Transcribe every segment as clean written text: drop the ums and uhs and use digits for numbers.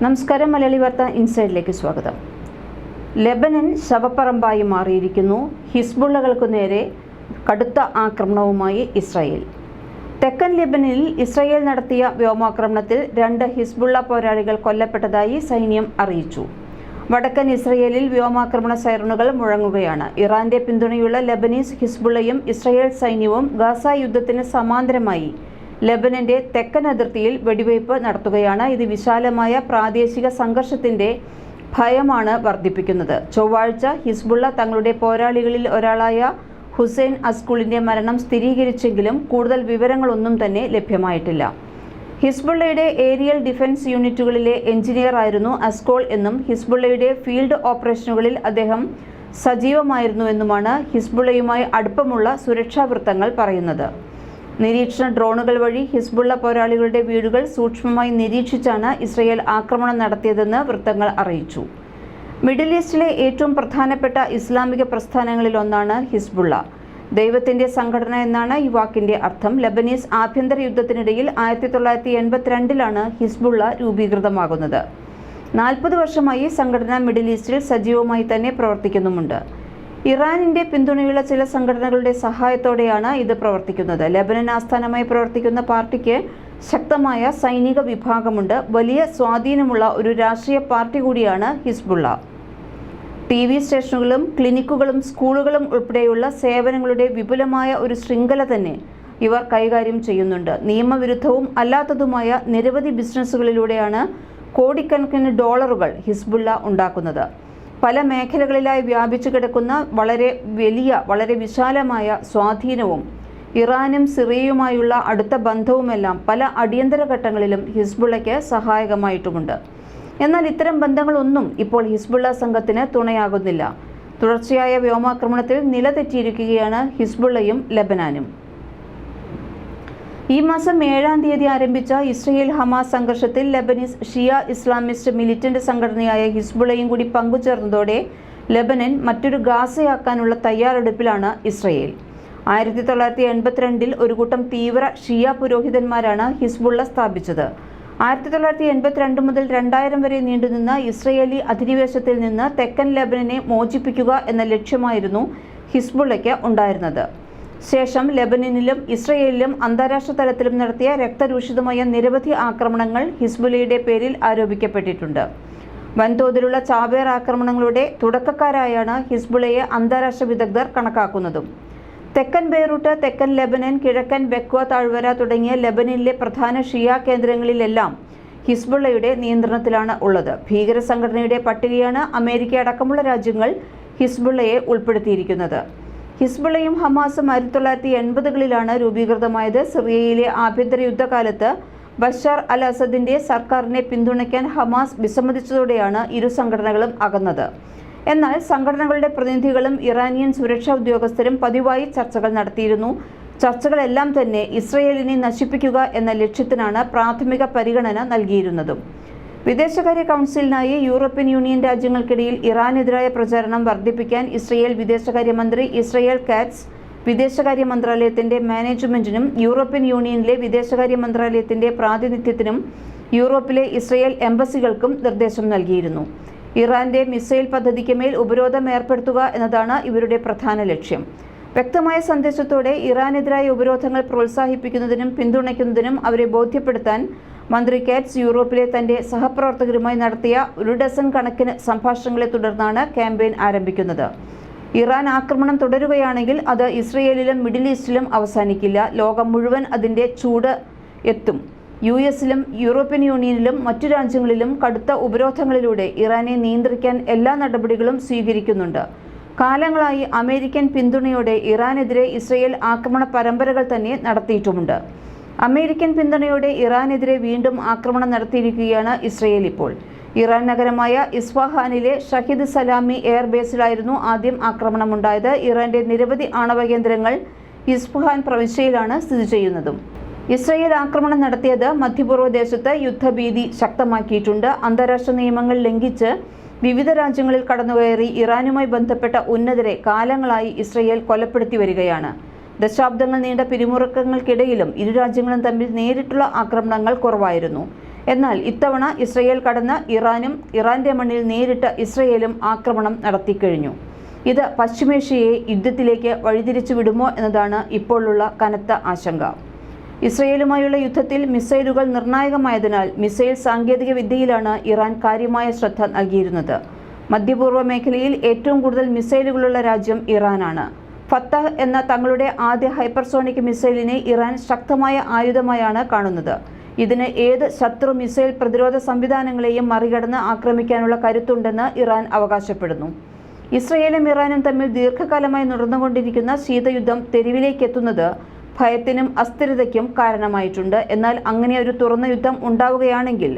നമസ്കാരം. മലയാളി വാർത്ത ഇൻസൈഡിലേക്ക് സ്വാഗതം. ലെബനൻ ശവപ്പറമ്പായി മാറിയിരിക്കുന്നു. ഹിസ്ബുള്ളകൾക്കു നേരെ കടുത്ത ആക്രമണവുമായി ഇസ്രായേൽ. തെക്കൻ ലെബനനിൽ ഇസ്രായേൽ നടത്തിയ വ്യോമാക്രമണത്തിൽ 2 ഹിസ്ബുള്ള പോരാളികൾ കൊല്ലപ്പെട്ടതായി സൈന്യം അറിയിച്ചു. വടക്കൻ ഇസ്രായേലിൽ വ്യോമാക്രമണ സൈറണുകൾ മുഴങ്ങുകയാണ്. ഇറാന്റെ പിന്തുണയുള്ള ലെബനീസ് ഹിസ്ബുള്ളയും ഇസ്രായേൽ സൈന്യവും ഗാസ യുദ്ധത്തിന് സമാന്തരമായി ലെബനന്റെ തെക്കൻ അതിർത്തിയിൽ വെടിവയ്പ് നടത്തുകയാണ്. ഇത് വിശാലമായ പ്രാദേശിക സംഘർഷത്തിന്റെ ഭയമാണ് വർദ്ധിപ്പിക്കുന്നത്. ചൊവ്വാഴ്ച ഹിസ്ബുള്ള തങ്ങളുടെ പോരാളികളിൽ ഒരാളായ ഹുസൈൻ അസ്കുളിന്റെ മരണം സ്ഥിരീകരിച്ചെങ്കിലും കൂടുതൽ വിവരങ്ങളൊന്നും തന്നെ ലഭ്യമായിട്ടില്ല. ഹിസ്ബുള്ളയുടെ ഏരിയൽ ഡിഫൻസ് യൂണിറ്റുകളിലെ എഞ്ചിനീയർ ആയിരുന്നു അസ്കോൾ എന്നും ഹിസ്ബുള്ളയുടെ ഫീൽഡ് ഓപ്പറേഷനുകളിൽ അദ്ദേഹം സജീവമായിരുന്നുവെന്നുമാണ് ഹിസ്ബുള്ളയുമായി അടുപ്പമുള്ള സുരക്ഷാ വൃത്തങ്ങൾ പറയുന്നത്. നിരീക്ഷണ ഡ്രോണുകൾ വഴി ഹിസ്ബുള്ള പോരാളികളുടെ വീടുകൾ സൂക്ഷ്മമായി നിരീക്ഷിച്ചാണ് ഇസ്രായേൽ ആക്രമണം നടത്തിയതെന്ന് വൃത്തങ്ങൾ അറിയിച്ചു. മിഡിൽ ഈസ്റ്റിലെ ഏറ്റവും പ്രധാനപ്പെട്ട ഇസ്ലാമിക പ്രസ്ഥാനങ്ങളിലൊന്നാണ് ഹിസ്ബുള്ള. ദൈവത്തിന്റെ സംഘടന എന്നാണ് ഈ വാക്കിന്റെ അർത്ഥം. ലെബനീസ് ആഭ്യന്തര യുദ്ധത്തിനിടയിൽ 1982-ലാണ് ഹിസ്ബുള്ള രൂപീകൃതമാകുന്നത്. 40 വർഷമായി സംഘടന മിഡിൽ ഈസ്റ്റിൽ സജീവമായി തന്നെ പ്രവർത്തിക്കുന്നുമുണ്ട്. ഇറാനിന്റെ പിന്തുണയുള്ള ചില സംഘടനകളുടെ സഹായത്തോടെയാണ് ഇത് പ്രവർത്തിക്കുന്നത്. ലെബനൻ ആസ്ഥാനമായി പ്രവർത്തിക്കുന്ന പാർട്ടിക്ക് ശക്തമായ സൈനിക വിഭാഗമുണ്ട്. വലിയ സ്വാധീനമുള്ള ഒരു രാഷ്ട്രീയ പാർട്ടി കൂടിയാണ് ഹിസ്ബുള്ള. TV സ്റ്റേഷനുകളും ക്ലിനിക്കുകളും സ്കൂളുകളും ഉൾപ്പെടെയുള്ള സേവനങ്ങളുടെ വിപുലമായ ഒരു ശൃംഖല തന്നെ ഇവർ കൈകാര്യം ചെയ്യുന്നുണ്ട്. നിയമവിരുദ്ധവും അല്ലാത്തതുമായ നിരവധി ബിസിനസ്സുകളിലൂടെയാണ് കോടിക്കണക്കിന് ഡോളറുകൾ ഹിസ്ബുള്ള ഉണ്ടാക്കുന്നത്. പല മേഖലകളിലായി വ്യാപിച്ചു കിടക്കുന്ന വളരെ വിശാലമായ സ്വാധീനവും ഇറാനും സിറിയയുമായുള്ള അടുത്ത ബന്ധവുമെല്ലാം പല അടിയന്തര ഘട്ടങ്ങളിലും ഹിസ്ബുള്ളയ്ക്ക് സഹായകമായിട്ടുമുണ്ട്. എന്നാൽ ഇത്തരം ബന്ധങ്ങളൊന്നും ഇപ്പോൾ ഹിസ്ബുള്ള സംഘത്തിന് തുണയാകുന്നില്ല. തുടർച്ചയായ വ്യോമാക്രമണത്തിൽ നിലതെറ്റിയിരിക്കുകയാണ് ഹിസ്ബുള്ളയും ലെബനാനും. ഈ മാസം 7-ാം തീയതി ആരംഭിച്ച ഇസ്രായേൽ ഹമാസ് സംഘർഷത്തിൽ ലെബനീസ് ഷിയ ഇസ്ലാമിസ്റ്റ് മിലിറ്റന്റ് സംഘടനയായ ഹിസ്ബുള്ളയും കൂടി പങ്കുചേർന്നതോടെ ലെബനൻ മറ്റൊരു ഗാസയാക്കാനുള്ള തയ്യാറെടുപ്പിലാണ് ഇസ്രായേൽ. 1982-ൽ ഒരു കൂട്ടം തീവ്ര ഷിയ പുരോഹിതന്മാരാണ് ഹിസ്ബുള്ള സ്ഥാപിച്ചത്. 1982 മുതൽ 2000 വരെ നീണ്ടുനിന്ന ഇസ്രായേലി അധിനിവേശത്തിൽ നിന്ന് തെക്കൻ ലെബനനെ മോചിപ്പിക്കുക എന്ന ലക്ഷ്യമായിരുന്നു ഹിസ്ബുള്ളയ്ക്ക് ഉണ്ടായിരുന്നത്. ശേഷം ലെബനനിലും ഇസ്രായേലിലും അന്താരാഷ്ട്ര തലത്തിലും നടത്തിയ രക്തരൂഷിതമായ നിരവധി ആക്രമണങ്ങൾ ഹിസ്ബുള്ളയുടെ പേരിൽ ആരോപിക്കപ്പെട്ടിട്ടുണ്ട്. വൻതോതിലുള്ള ചാവേർ ആക്രമണങ്ങളുടെ തുടക്കക്കാരായാണ് ഹിസ്ബുള്ളയെ അന്താരാഷ്ട്ര വിദഗ്ധർ കണക്കാക്കുന്നതും. തെക്കൻ ബെയ്റൂട്ട്, തെക്കൻ ലെബനൻ, കിഴക്കൻ ബെക്വ താഴ്വര തുടങ്ങിയ ലെബനനിലെ പ്രധാന ഷിയ കേന്ദ്രങ്ങളിലെല്ലാം ഹിസ്ബുള്ളയുടെ നിയന്ത്രണത്തിലാണ് ഉള്ളത്. ഭീകര സംഘടനയുടെ പട്ടികയാണ് അമേരിക്ക അടക്കമുള്ള രാജ്യങ്ങൾ ഹിസ്ബുള്ളയെ ഉൾപ്പെടുത്തിയിരിക്കുന്നത്. ഹിസ്ബുള്ളയും ഹമാസും 1980-കളിലാണ് രൂപീകൃതമായത്. സിറിയയിലെ ആഭ്യന്തര യുദ്ധകാലത്ത് ബഷാർ അൽ അസദിന്റെ സർക്കാരിനെ പിന്തുണയ്ക്കാൻ ഹമാസ് വിസമ്മതിച്ചതോടെയാണ് ഇരു സംഘടനകളും അകന്നത്. എന്നാൽ സംഘടനകളുടെ പ്രതിനിധികളും ഇറാനിയൻ സുരക്ഷാ ഉദ്യോഗസ്ഥരും പതിവായി ചർച്ചകൾ നടത്തിയിരുന്നു. ചർച്ചകളെല്ലാം തന്നെ ഇസ്രായേലിനെ നശിപ്പിക്കുക എന്ന ലക്ഷ്യത്തിനാണ് പ്രാഥമിക പരിഗണന നൽകിയിരുന്നതും. വിദേശകാര്യ കൗൺസിലിനായി യൂറോപ്യൻ യൂണിയൻ രാജ്യങ്ങൾക്കിടയിൽ ഇറാനെതിരായ പ്രചാരണം വർദ്ധിപ്പിക്കാൻ ഇസ്രായേൽ വിദേശകാര്യമന്ത്രി ഇസ്രായേൽ കാറ്റ്സ് വിദേശകാര്യ മന്ത്രാലയത്തിന്റെ മാനേജ്മെന്റിനും യൂറോപ്യൻ യൂണിയനിലെ വിദേശകാര്യ മന്ത്രാലയത്തിന്റെ പ്രാതിനിധ്യത്തിനും യൂറോപ്പിലെ ഇസ്രായേൽ എംബസികൾക്കും നിർദ്ദേശം നൽകിയിരുന്നു. ഇറാന്റെ മിസൈൽ പദ്ധതിക്ക് മേൽ ഉപരോധം ഏർപ്പെടുത്തുക എന്നതാണ് ഇവരുടെ പ്രധാന ലക്ഷ്യം. വ്യക്തമായ സന്ദേശത്തോടെ ഇറാനെതിരായ ഉപരോധങ്ങൾ പ്രോത്സാഹിപ്പിക്കുന്നതിനും പിന്തുണയ്ക്കുന്നതിനും അവരെ ബോധ്യപ്പെടുത്താൻ മന്ത്രി കാറ്റ്സ് യൂറോപ്പിലെ തന്റെ സഹപ്രവർത്തകരുമായി നടത്തിയ 1 ഡസൻ കണക്കിന് സംഭാഷണങ്ങളെ തുടർന്നാണ് ക്യാമ്പയിൻ ആരംഭിക്കുന്നത്. ഇറാൻ ആക്രമണം തുടരുകയാണെങ്കിൽ അത് ഇസ്രായേലിലും മിഡിൽ ഈസ്റ്റിലും അവസാനിക്കില്ല. ലോകം മുഴുവൻ അതിന്റെ ചൂട് എത്തും. US-ലും യൂറോപ്യൻ യൂണിയനിലും മറ്റു രാജ്യങ്ങളിലും കടുത്ത ഉപരോധങ്ങളിലൂടെ ഇറാനെ നിയന്ത്രിക്കാൻ എല്ലാ നടപടികളും സ്വീകരിക്കുന്നുണ്ട്. കാലങ്ങളായി അമേരിക്കൻ പിന്തുണയോടെ ഇറാനെതിരെ ഇസ്രായേൽ ആക്രമണ പരമ്പരകൾ തന്നെ നടത്തിയിട്ടുമുണ്ട്. അമേരിക്കൻ പിന്തുണയോടെ ഇറാനെതിരെ വീണ്ടും ആക്രമണം നടത്തിയിരിക്കുകയാണ് ഇസ്രായേൽ ഇപ്പോൾ. ഇറാൻ നഗരമായ ഇസ്ഫഹാനിലെ ഷഹിദ് സലാമി എയർബേസിലായിരുന്നു ആദ്യം ആക്രമണമുണ്ടായത്. ഇറാന്റെ നിരവധി ആണവ കേന്ദ്രങ്ങൾ ഇസ്ഫഹാൻ പ്രവിശ്യയിലാണ് സ്ഥിതി ചെയ്യുന്നതും. ഇസ്രായേൽ ആക്രമണം നടത്തിയത് മധ്യപൂർവ്വ ദേശത്ത് യുദ്ധഭീതി ശക്തമാക്കിയിട്ടുണ്ട്. അന്താരാഷ്ട്ര നിയമങ്ങൾ ലംഘിച്ച് വിവിധ രാജ്യങ്ങളിൽ കടന്നുകയറി ഇറാനുമായി ബന്ധപ്പെട്ട ഉന്നതരെ കാലങ്ങളായി ഇസ്രായേൽ കൊലപ്പെടുത്തി വരികയാണ്. ദശാബ്ദങ്ങൾ നീണ്ട പിരിമുറുക്കങ്ങൾക്കിടയിലും ഇരു രാജ്യങ്ങളും തമ്മിൽ നേരിട്ടുള്ള ആക്രമണങ്ങൾ കുറവായിരുന്നു. എന്നാൽ ഇത്തവണ ഇസ്രയേൽ കടന്ന് ഇറാന്റെ മണ്ണിൽ നേരിട്ട് ഇസ്രയേലും ആക്രമണം നടത്തിക്കഴിഞ്ഞു. ഇത് പശ്ചിമേഷ്യയെ യുദ്ധത്തിലേക്ക് വഴിതിരിച്ചു വിടുമോ എന്നതാണ് ഇപ്പോഴുള്ള കനത്ത ആശങ്ക. ഇസ്രയേലുമായുള്ള യുദ്ധത്തിൽ മിസൈലുകൾ നിർണായകമായതിനാൽ മിസൈൽ സാങ്കേതിക വിദ്യയിലാണ് ഇറാൻ കാര്യമായ ശ്രദ്ധ നൽകിയിരുന്നത്. മധ്യപൂർവ്വ മേഖലയിൽ ഏറ്റവും കൂടുതൽ മിസൈലുകളുള്ള രാജ്യം ഇറാനാണ്. ഫത്തഹ് എന്ന തങ്ങളുടെ ആദ്യ ഹൈപ്പർസോണിക് മിസൈലിനെ ഇറാൻ ശക്തമായ ആയുധമായാണ് കാണുന്നത്. ഇതിന് ഏത് ശത്രു മിസൈൽ പ്രതിരോധ സംവിധാനങ്ങളെയും മറികടന്ന് ആക്രമിക്കാനുള്ള കരുത്തുണ്ടെന്ന് ഇറാൻ അവകാശപ്പെടുന്നു. ഇസ്രയേലും ഇറാനും തമ്മിൽ ദീർഘകാലമായി നടന്നുകൊണ്ടിരിക്കുന്ന ശീതയുദ്ധം തെരുവിലേക്കെത്തുന്നത് ഭയത്തിനും അസ്ഥിരതയ്ക്കും കാരണമായിട്ടുണ്ട്. എന്നാൽ അങ്ങനെ ഒരു തുറന്ന യുദ്ധം ഉണ്ടാവുകയാണെങ്കിൽ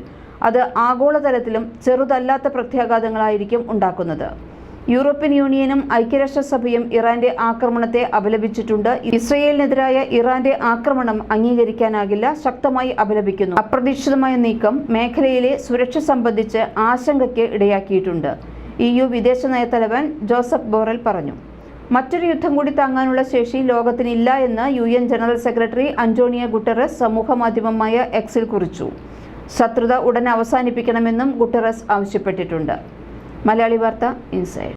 അത് ആഗോളതലത്തിലും ചെറുതല്ലാത്ത പ്രത്യാഘാതങ്ങളായിരിക്കും ഉണ്ടാക്കുന്നത്. യൂറോപ്യൻ യൂണിയനും ഐക്യരാഷ്ട്രസഭയും ഇറാന്റെ ആക്രമണത്തെ അപലപിച്ചിട്ടുണ്ട്. ഇസ്രയേലിനെതിരായ ഇറാന്റെ ആക്രമണം അംഗീകരിക്കാനാകില്ല, ശക്തമായി അപലപിക്കുന്നു. അപ്രതീക്ഷിതമായ നീക്കം മേഖലയിലെ സുരക്ഷ സംബന്ധിച്ച് ആശങ്കയ്ക്ക് ഇടയാക്കിയിട്ടുണ്ട്. EU വിദേശ നയത്തലവൻ ജോസഫ് ബോറൽ പറഞ്ഞു. മറ്റൊരു യുദ്ധം കൂടി താങ്ങാനുള്ള ശേഷി ലോകത്തിനില്ല എന്ന് UN general secretary Antonio Guterres സമൂഹമാധ്യമമായ എക്സിൽ കുറിച്ചു. ശത്രുത ഉടൻ അവസാനിപ്പിക്കണമെന്നും ഗുട്ടറസ് ആവശ്യപ്പെട്ടിട്ടുണ്ട്. മലയാളി വാർത്ത ഇൻസൈഡ്.